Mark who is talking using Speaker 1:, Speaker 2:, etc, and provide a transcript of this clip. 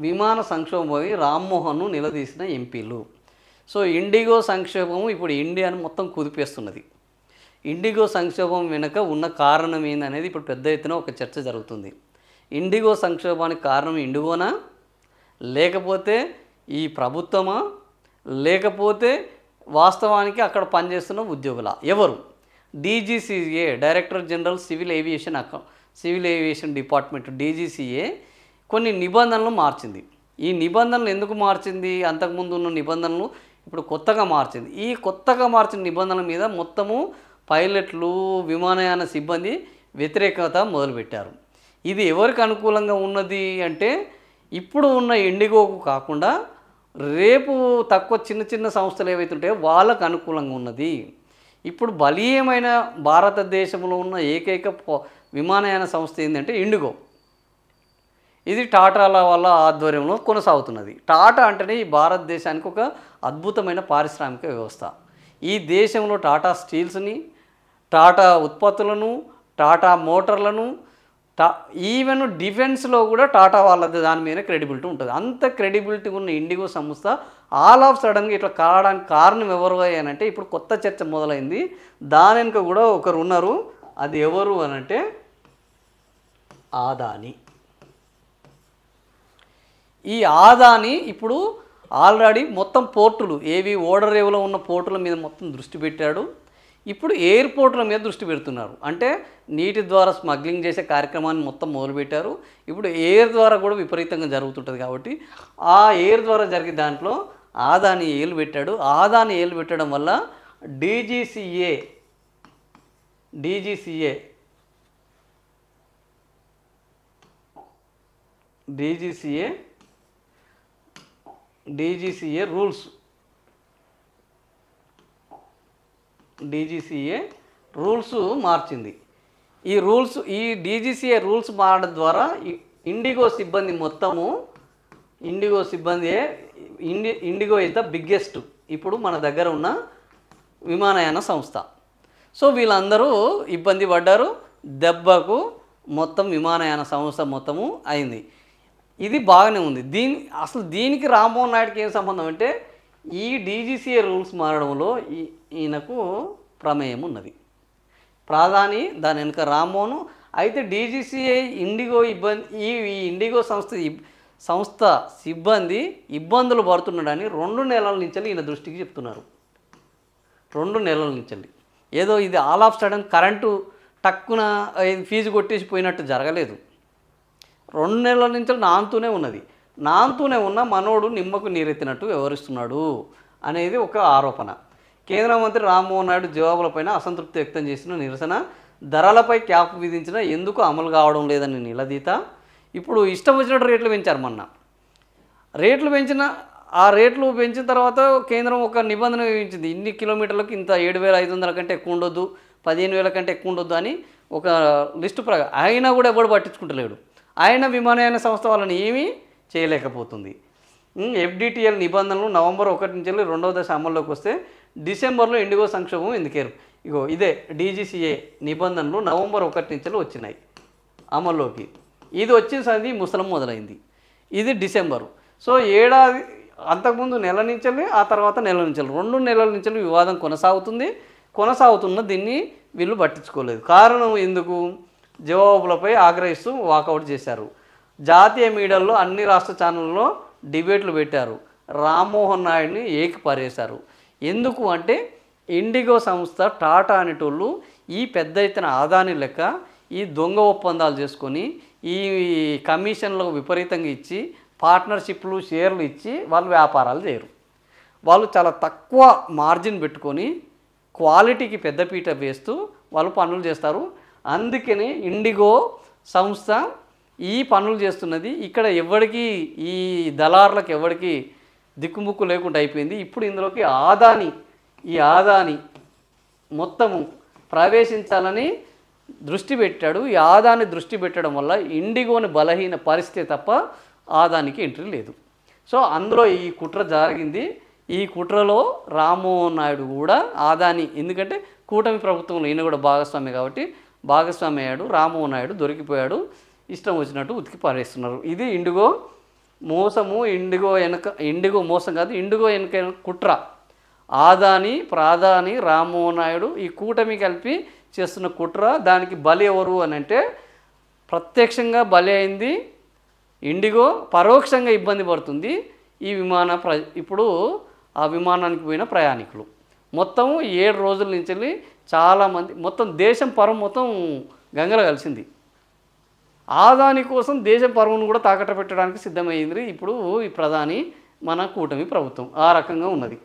Speaker 1: విమాన సంక్షోభమై రామ్మోహన్ను నిలదీసిన ఎంపీలు. So IndiGo సంక్షోభం ఇప్పుడు ఇండియాను మొత్తం కుదిపేస్తున్నది. ఇండిగో సంక్షోభం వెనుక ఉన్న కారణం ఏందనేది ఇప్పుడు పెద్ద ఎత్తున ఒక చర్చ జరుగుతుంది. ఇండిగో సంక్షోభానికి కారణం ఇండిగోనా, లేకపోతే ఈ ప్రభుత్వమా, లేకపోతే వాస్తవానికి అక్కడ పనిచేస్తున్న ఉద్యోగుల ఎవరు? DGCA, director general civil aviation department DGCA కొన్ని నిబంధనలు మార్చింది. ఈ నిబంధనలు ఎందుకు మార్చింది? అంతకుముందు ఉన్న నిబంధనలు ఇప్పుడు కొత్తగా మార్చింది. ఈ కొత్తగా మార్చిన నిబంధనల మీద మొత్తము పైలట్లు, విమానయాన సిబ్బంది వ్యతిరేకత మొదలుపెట్టారు. ఇది ఎవరికి అనుకూలంగా ఉన్నది అంటే ఇప్పుడు ఉన్న ఇండిగోకు కాకుండా రేపు తక్కువ చిన్న చిన్న సంస్థలు ఏవైతే ఉంటాయో వాళ్ళకు అనుకూలంగా ఉన్నది. ఇప్పుడు బలీయమైన భారతదేశంలో ఉన్న ఏకైక విమానయాన సంస్థ ఏంటంటే ఇండిగో. ఇది టాటాల వాళ్ళ ఆధ్వర్యంలో కొనసాగుతున్నది. టాటా అంటేనే ఈ భారతదేశానికి ఒక అద్భుతమైన పారిశ్రామిక వ్యవస్థ. ఈ దేశంలో టాటా స్టీల్స్ని, టాటా ఉత్పత్తులను, టాటా మోటార్లను, ఈవెన్ డిఫెన్స్లో కూడా టాటా వాళ్ళది దాని మీద క్రెడిబిలిటీ ఉంటుంది. అంత క్రెడిబిలిటీ ఉన్న ఇండిగో సంస్థ ఆల్ ఆఫ్ సడన్గా ఇట్లా కావడానికి కారణం ఎవరు అనంటే ఇప్పుడు కొత్త చర్చ మొదలైంది. దాని వెనుక కూడా ఒకరు ఉన్నారు. అది ఎవరు అనంటే ఆదాని. ఈ ఆదాని ఇప్పుడు ఆల్రెడీ మొత్తం పోర్టులు ఏవి ఓడరేవులో ఉన్న పోర్టుల మీద మొత్తం దృష్టి పెట్టాడు. ఇప్పుడు ఎయిర్పోర్టుల మీద దృష్టి పెడుతున్నారు. అంటే నీటి ద్వారా స్మగ్లింగ్ చేసే కార్యక్రమాన్ని మొత్తం మొదలుపెట్టారు. ఇప్పుడు ఎయిర్ ద్వారా కూడా విపరీతంగా జరుగుతుంటుంది. కాబట్టి ఆ ఎయిర్ ద్వారా జరిగే దాంట్లో ఆదాని ఏలు పెట్టాడు. ఆదాని ఏలు పెట్టడం వల్ల డీజీసీఏ రూల్స్ మార్చింది. ఈ డీజీసీఏ రూల్స్ మారడం ద్వారా ఇండిగో సిబ్బంది మొత్తము ఇండిగో ఇస్ ద బిగ్గెస్ట్ ఇప్పుడు మన దగ్గర ఉన్న విమానయాన సంస్థ. సో వీళ్ళందరూ ఇబ్బంది పడ్డారు. దెబ్బకు మొత్తం విమానయాన సంస్థ మొత్తము అయింది. ఇది బాగానే ఉంది. దీనికి రామ్మోహన్ నాయుడుకి ఏం సంబంధం అంటే ఈ డీజీసీఏ రూల్స్ మారడంలో ఈయనకు ప్రమేయం ఉన్నది. ప్రధాని దాని వెనుక రామ్మోహన్. అయితే డీజీసీఏ ఇండిగో ఈ ఇండిగో సంస్థ సిబ్బంది ఇబ్బందులు పడుతున్నాడని 2 నెలల నుంచి ఈయన దృష్టికి చెప్తున్నారు. 2 నెలల నుంచి ఏదో ఇది ఆల్ ఆఫ్ సడన్ కరెంటు టక్కున ఫీజు కొట్టేసిపోయినట్టు జరగలేదు. 2 నెలల నుంచి నాంతూనే ఉన్న మనోడు నిమ్మకు నీరెత్తినట్టు వ్యవహరిస్తున్నాడు అనేది ఒక ఆరోపణ. కేంద్ర మంత్రి రామ్మోహన్ నాయుడు జవాబులపైన అసంతృప్తి వ్యక్తం చేసిన నిరసన, ధరలపై క్యాప్ విధించిన ఎందుకు అమలు కావడం లేదని నిలదీత. ఇప్పుడు ఇష్టం వచ్చినట్టు రేట్లు పెంచారు. మొన్న రేట్లు పెంచిన తర్వాత కేంద్రం ఒక నిబంధన విధించింది. ఇన్ని కిలోమీటర్లకు ఇంత 7,500 కంటే ఎక్కువ ఉండొద్దు, 15,000 కంటే ఎక్కువ ఉండొద్దు అని ఒక లిస్టు ప్రకారం. అయినా కూడా ఎవడు పట్టించుకుంటలేడు. ఆయన విమానయాన సంస్థ వాళ్ళని ఏమీ చేయలేకపోతుంది. ఎఫ్డిటిఎల్ నిబంధనలు నవంబర్ 1 నుంచి 2వ దశ అమల్లోకి వస్తే డిసెంబర్లో ఇండిగో సంక్షోభం ఎందుకేరు. ఇదే డీజీసీఏ నిబంధనలు నవంబర్ 1 నుంచి వచ్చినాయి అమల్లోకి. ఇది వచ్చిన సంది ముసలం మొదలైంది. ఇది డిసెంబరు. సో ఏడాది అంతకుముందు నెల నుంచి, ఆ తర్వాత నెల నుంచి 2 నెలల నుంచి వివాదం కొనసాగుతున్న దీన్ని వీళ్ళు పట్టించుకోలేదు. కారణం ఎందుకు? జవాబులపై ఆగ్రహిస్తూ వాకౌట్ చేశారు. జాతీయ మీడియాలో అన్ని రాష్ట్ర ఛానళ్ళలో డిబేట్లు పెట్టారు. రామ్మోహన్ నాయుడిని ఏకిపారేశారు. ఎందుకు అంటే ఇండిగో సంస్థ, టాటా అనేటోళ్ళు ఈ పెద్ద ఎత్తున ఆదాని లెక్క ఈ దొంగ ఒప్పందాలు చేసుకొని ఈ కమిషన్లకు విపరీతంగా ఇచ్చి పార్ట్నర్షిప్లు, షేర్లు ఇచ్చి వాళ్ళు వ్యాపారాలు చేయరు. వాళ్ళు చాలా తక్కువ మార్జిన్ పెట్టుకొని క్వాలిటీకి పెద్దపీట వేస్తూ వాళ్ళు పనులు చేస్తారు. అందుకని ఇండిగో సంస్థ ఈ పనులు చేస్తున్నది. ఇక్కడ ఎవరికి ఈ దళారులకు ఎవరికి దిక్కుముక్కు లేకుండా అయిపోయింది. ఇప్పుడు ఇందులోకి ఆదాని మొత్తము ప్రవేశించాలని దృష్టి పెట్టాడు. ఈ ఆదాని దృష్టి పెట్టడం వల్ల ఇండిగోని బలహీన పరిస్థితి తప్ప ఆదానికి ఎంట్రీ లేదు. సో అందులో ఈ కుట్ర జరిగింది. ఈ కుట్రలో రామ్మోహన్ నాయుడు కూడా ఆదాని, ఎందుకంటే కూటమి ప్రభుత్వంలో ఈయన కూడా భాగస్వామి కాబట్టి భాగస్వామి అయ్యాడు. రామ్మోహన్ నాయుడు దొరికిపోయాడు. ఇష్టం వచ్చినట్టు ఉతికి పారేస్తున్నారు. ఇది ఇండిగో మోసము ఇండిగో మోసం కాదు, ఇండిగో వెనక కుట్ర. ఆదాని ప్రధాని రామ్మోహన్ నాయుడు ఈ కూటమి కలిపి చేస్తున్న కుట్ర. దానికి బలి ఎవరు అని అంటే ప్రత్యక్షంగా బలి అయింది ఇండిగో, పరోక్షంగా ఇబ్బంది పడుతుంది ఈ ఇప్పుడు ఆ విమానానికి పోయిన ప్రయాణికులు. మొత్తం 7 రోజుల నుంచి వెళ్ళి చాలామంది, మొత్తం దేశం పరువు మొత్తం గంగలో కలిసింది. ఆదాని కోసం దేశం పరువును కూడా తాకట్టు పెట్టడానికి సిద్ధమైంది ఇప్పుడు ఈ ప్రధాని మన కూటమి ప్రభుత్వం. ఆ రకంగా ఉన్నది.